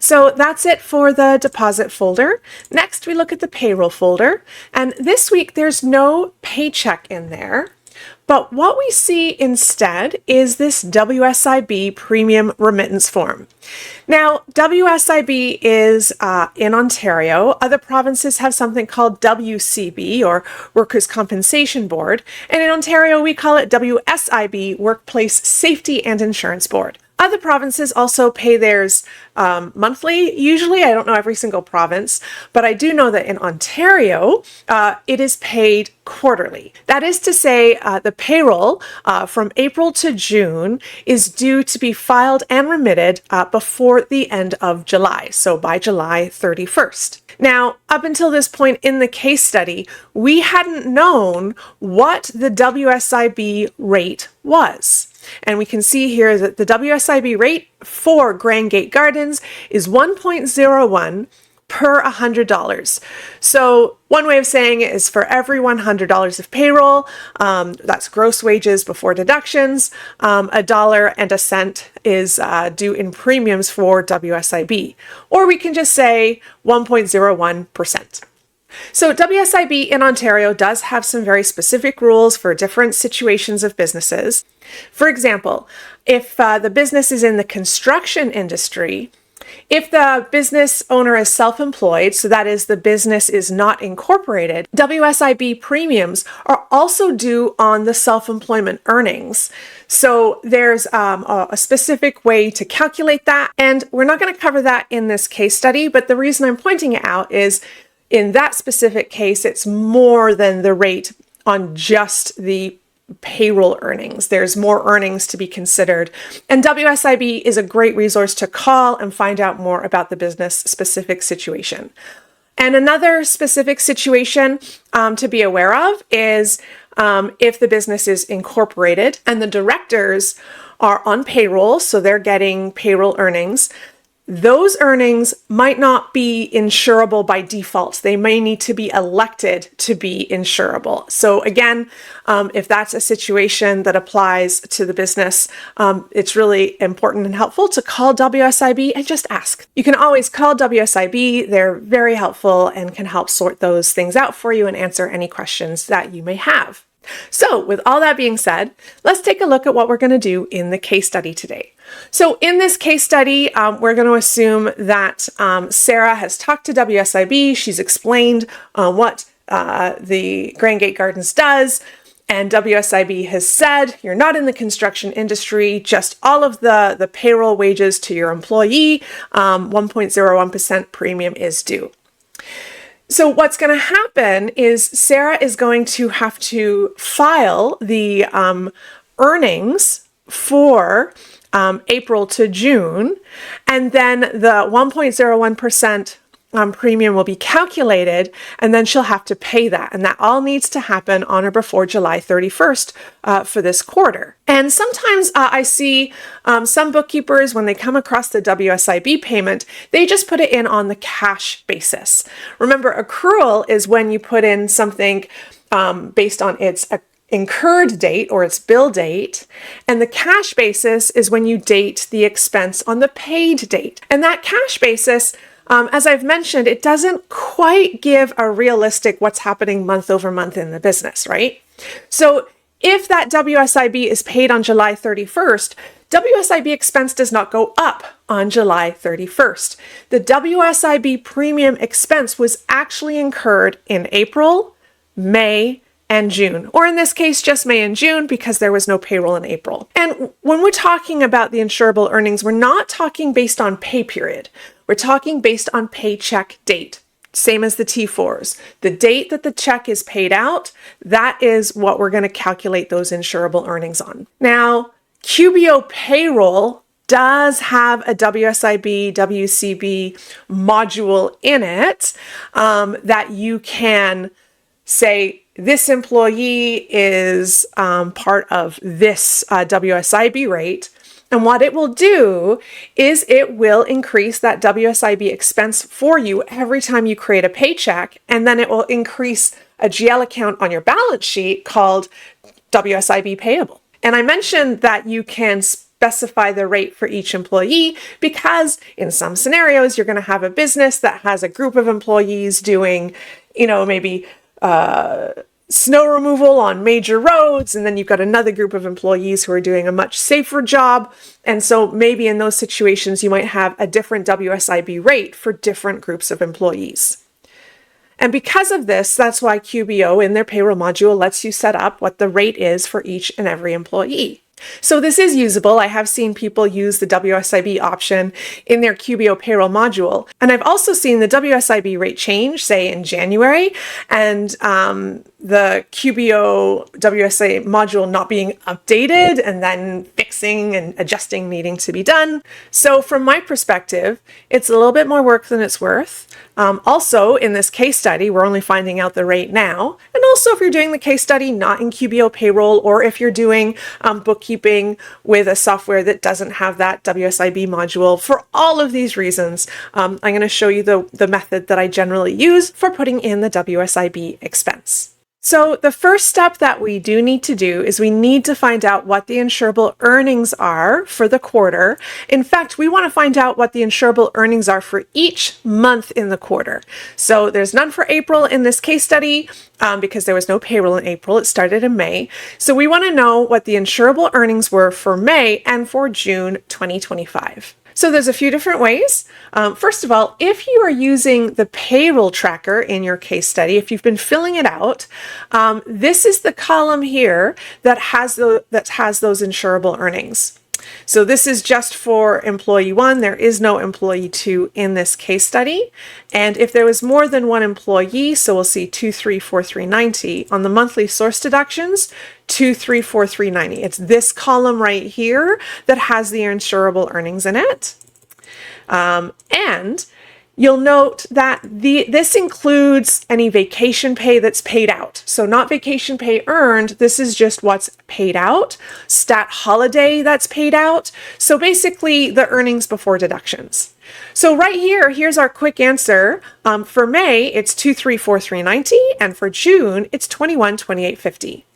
So that's it for the deposit folder. Next, we look at the payroll folder. And this week, there's no paycheck in there. But what we see instead is this WSIB premium remittance form. Now, WSIB is in Ontario. Other provinces have something called WCB, or Workers' Compensation Board. And in Ontario, we call it WSIB, Workplace Safety and Insurance Board. Other provinces also pay theirs monthly, usually. I don't know every single province, but I do know that in Ontario, it is paid quarterly. That is to say, the payroll from April to June is due to be filed and remitted before the end of July, so by July 31st. Now, up until this point in the case study, we hadn't known what the WSIB rate was. And we can see here that the WSIB rate for Grand Gate Gardens is 1.01 per $100. So one way of saying it is for every $100 of payroll, that's gross wages before deductions, $1.01 is due in premiums for WSIB. Or we can just say 1.01%. So WSIB in Ontario does have some very specific rules for different situations of businesses. For example, if the business is in the construction industry, if the business owner is self-employed, so that is the business is not incorporated, WSIB premiums are also due on the self-employment earnings. So there's a specific way to calculate that, and we're not going to cover that in this case study, but the reason I'm pointing it out is in that specific case, it's more than the rate on just the payroll earnings. There's more earnings to be considered. And WSIB is a great resource to call and find out more about the business specific situation. And another specific situation to be aware of is if the business is incorporated and the directors are on payroll, so they're getting payroll earnings. Those earnings might not be insurable by default. They may need to be elected to be insurable. So again, if that's a situation that applies to the business, it's really important and helpful to call WSIB and just ask. You can always call WSIB. They're very helpful and can help sort those things out for you and answer any questions that you may have. So with all that being said, let's take a look at what we're going to do in the case study today. So in this case study, we're going to assume that Sarah has talked to WSIB. She's explained what the Grand Gate Gardens does. And WSIB has said, you're not in the construction industry, just all of the payroll wages to your employee, 1.01% premium is due. So what's going to happen is Sarah is going to have to file the earnings for April to June, and then the 1.01% premium will be calculated, and then she'll have to pay that. And that all needs to happen on or before July 31st for this quarter. And sometimes I see some bookkeepers, when they come across the WSIB payment, they just put it in on the cash basis. Remember, accrual is when you put in something based on its incurred date or its bill date, and the cash basis is when you date the expense on the paid date. And that cash basis, as I've mentioned, it doesn't quite give a realistic what's happening month over month in the business, right? So if that WSIB is paid on July 31st, WSIB expense does not go up on July 31st. The WSIB premium expense was actually incurred in April, May, and June, or in this case, just May and June, because there was no payroll in April. And when we're talking about the insurable earnings, we're not talking based on pay period. We're talking based on paycheck date, same as the T4s. The date that the check is paid out, that is what we're going to calculate those insurable earnings on. Now, QBO Payroll does have a WSIB, WCB module in it that you can say, this employee is part of this WSIB rate. And what it will do is it will increase that WSIB expense for you every time you create a paycheck. And then it will increase a GL account on your balance sheet called WSIB payable. And I mentioned that you can specify the rate for each employee because in some scenarios, you're going to have a business that has a group of employees doing, maybe snow removal on major roads, and then you've got another group of employees who are doing a much safer job. And so maybe in those situations, you might have a different WSIB rate for different groups of employees. And because of this, that's why QBO in their payroll module lets you set up what the rate is for each and every employee. So this is usable. I have seen people use the WSIB option in their QBO payroll module. And I've also seen the WSIB rate change, say in January, and the QBO WSA module not being updated and then fixing and adjusting needing to be done. So from my perspective, it's a little bit more work than it's worth. Also, in this case study, we're only finding out the rate now. And also, if you're doing the case study not in QBO Payroll, or if you're doing bookkeeping with a software that doesn't have that WSIB module, for all of these reasons, I'm going to show you the method that I generally use for putting in the WSIB expense. So the first step that we do need to do is we need to find out what the insurable earnings are for the quarter. In fact, we want to find out what the insurable earnings are for each month in the quarter. So there's none for April in this case study because there was no payroll in April. It started in May. So we want to know what the insurable earnings were for May and for June 2025. So there's a few different ways. First of all, if you are using the payroll tracker in your case study, if you've been filling it out, this is the column here that has those insurable earnings. So this is just for employee 1. There is no employee 2 in this case study. And if there was more than one employee, so we'll see 234390 on the monthly source deductions, 234390. It's this column right here that has the insurable earnings in it. And you'll note that this includes any vacation pay that's paid out. So not vacation pay earned, this is just what's paid out, stat holiday that's paid out. So basically the earnings before deductions. So right here, here's our quick answer. For May, it's 234390, and for June, it's 212850.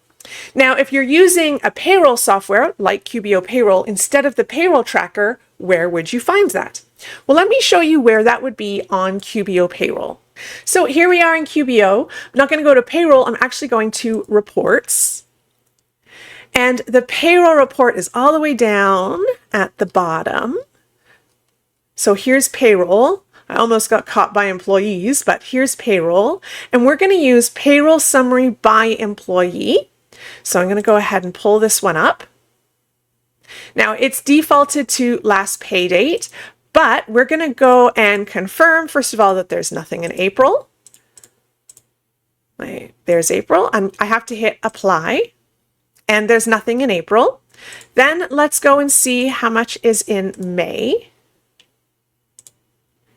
Now, if you're using a payroll software like QBO Payroll instead of the payroll tracker, where would you find that? Well, let me show you where that would be on QBO Payroll. So here we are in QBO. I'm not going to go to payroll. I'm actually going to reports. And the payroll report is all the way down at the bottom. So here's payroll. I almost got caught by employees, but here's payroll. And we're going to use payroll summary by employee. So I'm going to go ahead and pull this one up. Now it's defaulted to last pay date, but we're going to go and confirm, first of all, that there's nothing in April. There's April. I have to hit apply, and there's nothing in April. Then let's go and see how much is in May.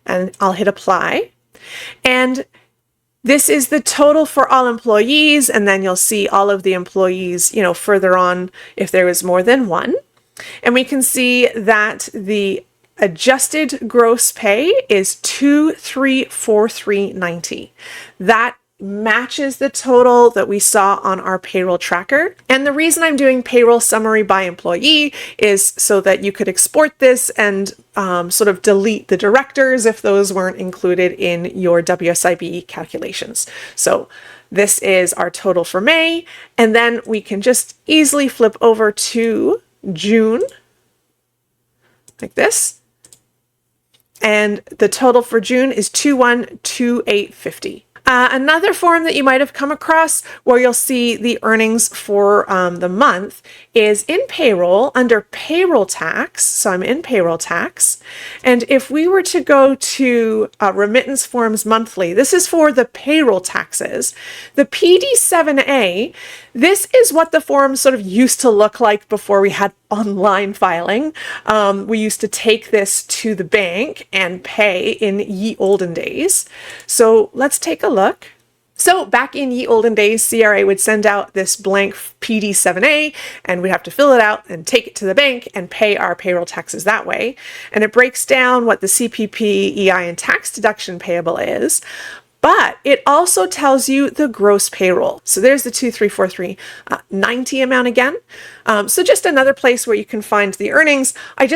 And I'll hit apply. And this is the total for all employees, and then you'll see all of the employees, further on if there is more than one. And we can see that the adjusted gross pay is 234390. That matches the total that we saw on our payroll tracker. And the reason I'm doing payroll summary by employee is so that you could export this and sort of delete the directors if those weren't included in your WSIB calculations. So this is our total for May, and then we can just easily flip over to June, like this. And the total for June is 212850. Another form that you might have come across where you'll see the earnings for the month is in payroll under payroll tax. So I'm in payroll tax. And if we were to go to remittance forms monthly, this is for the payroll taxes. The PD7A, this is what the form sort of used to look like before we had online filing. We used to take this to the bank and pay in ye olden days. So let's take a look. So back in ye olden days, CRA would send out this blank PD7A, and we'd have to fill it out and take it to the bank and pay our payroll taxes that way. And it breaks down what the CPP, EI, and tax deduction payable is. but it also tells you the gross payroll. So there's the 2343.90 amount again. So just another place where you can find the earnings. I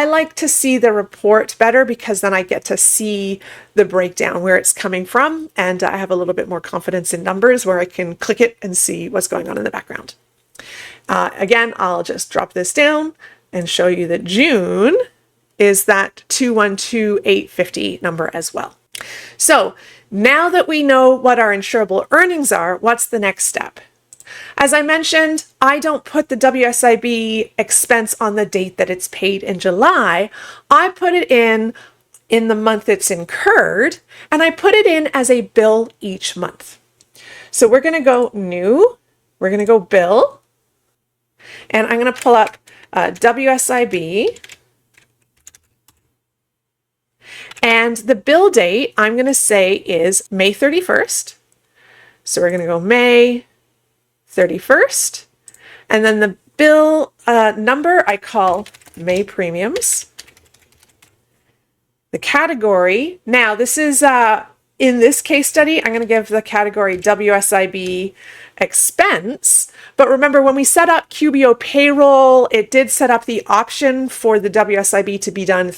like to see the report better because then I get to see the breakdown where it's coming from, and I have a little bit more confidence in numbers where I can click it and see what's going on in the background. Again, I'll just drop this down and show you that June is that 212,850 number as well. So now that we know what our insurable earnings are, what's the next step? As I mentioned, I don't put the WSIB expense on the date that it's paid in July. I put it in the month it's incurred, and I put it in as a bill each month. So we're going to go new, we're going to go bill, and I'm going to pull up WSIB. And the bill date, I'm going to say, is May 31st. So we're going to go May 31st. And then the bill number I call May premiums. The category, now this is, in this case study, I'm going to give the category WSIB expense. But remember, when we set up QBO Payroll, it did set up the option for the WSIB to be done.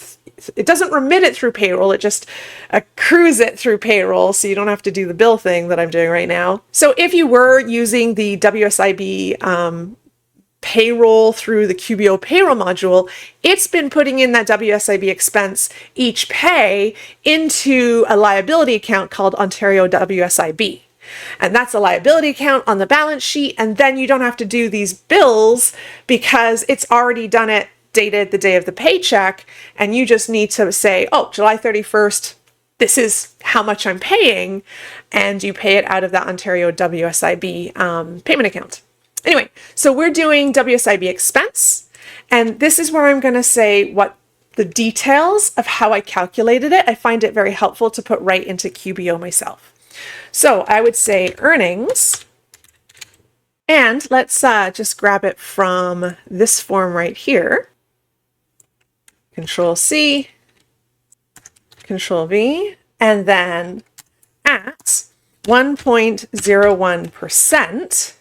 It doesn't remit it through payroll, it just accrues it through payroll, so you don't have to do the bill thing that I'm doing right now. So if you were using the WSIB payroll through the QBO Payroll module, it's been putting in that WSIB expense each pay into a liability account called Ontario WSIB. And that's a liability account on the balance sheet, and then you don't have to do these bills because it's already done it dated the day of the paycheck, and you just need to say, oh, July 31st, this is how much I'm paying, and you pay it out of that Ontario WSIB payment account. Anyway, so we're doing WSIB expense, and this is where I'm going to say what the details of how I calculated it. I find it very helpful to put right into QBO myself. So I would say earnings, and let's just grab it from this form right here. Control C, Control V, and then at 1.01%,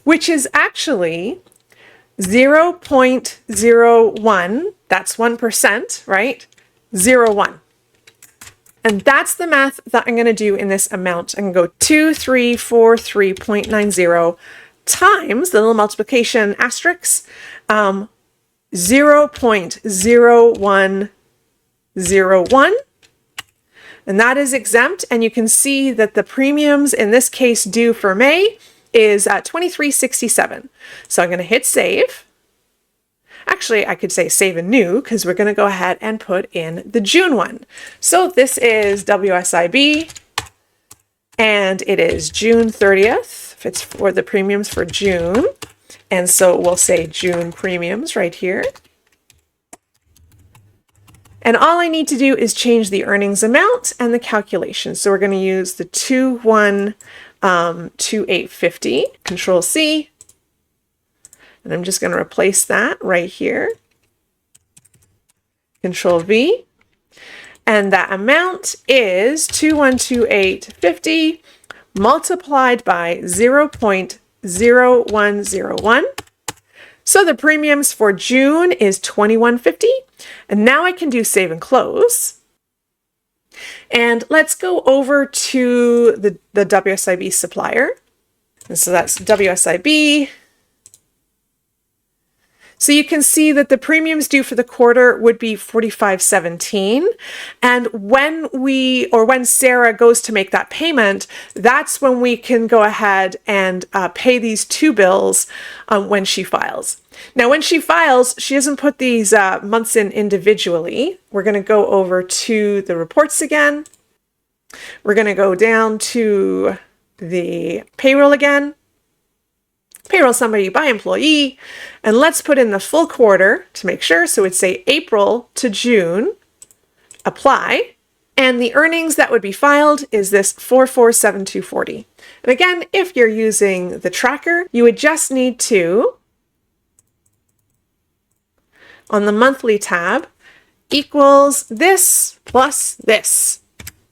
which is actually 0.01, that's 1%, right? 0.1. And that's the math that I'm going to do in this amount. I'm going to go 2343.90 times the little multiplication asterisk, 0.0101, and that is exempt. And you can see that the premiums in this case due for May is $23.67. So I'm going to hit save. Actually, I could say save and new because we're going to go ahead and put in the June one. So this is WSIB, and it is June 30th. It's for the premiums for June. And so we'll say June premiums right here. And all I need to do is change the earnings amount and the calculation. So we're going to use the 212,850, Control C. And I'm just going to replace that right here. Control V. And that amount is 212,850 multiplied by 0.0101. So the premiums for June is $21.50. And now I can do save and close. And let's go over to the WSIB supplier. And so that's WSIB. So you can see that the premiums due for the quarter would be $45.17. And when Sarah goes to make that payment, that's when we can go ahead and pay these two bills when she files. Now, when she files, she doesn't put these months in individually. We're going to go over to the reports again. We're going to go down to the payroll again. Payroll summary by employee, and let's put in the full quarter to make sure. So it'd say April to June, apply, and the earnings that would be filed is this 447,240. And again, if you're using the tracker, you would just need to, on the monthly tab, equals this plus this.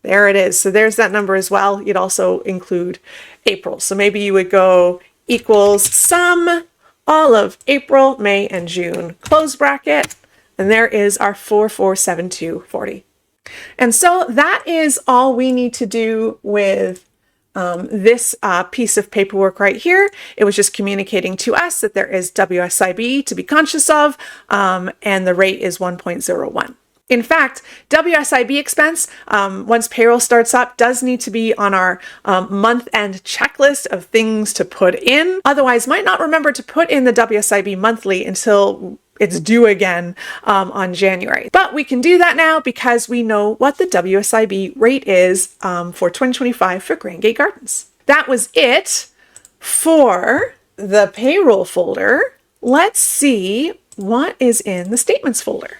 There it is. So there's that number as well. You'd also include April. So maybe you would go equals sum all of April, May, and June, close bracket, and there is our 447240. And so that is all we need to do with this piece of paperwork right here. It was just communicating to us that there is WSIB to be conscious of, and the rate is 1.01. In fact, WSIB expense, once payroll starts up, does need to be on our month-end checklist of things to put in. Otherwise, might not remember to put in the WSIB monthly until it's due again on January. But we can do that now because we know what the WSIB rate is for 2025 for Grand Gate Gardens. That was it for the payroll folder. Let's see what is in the statements folder.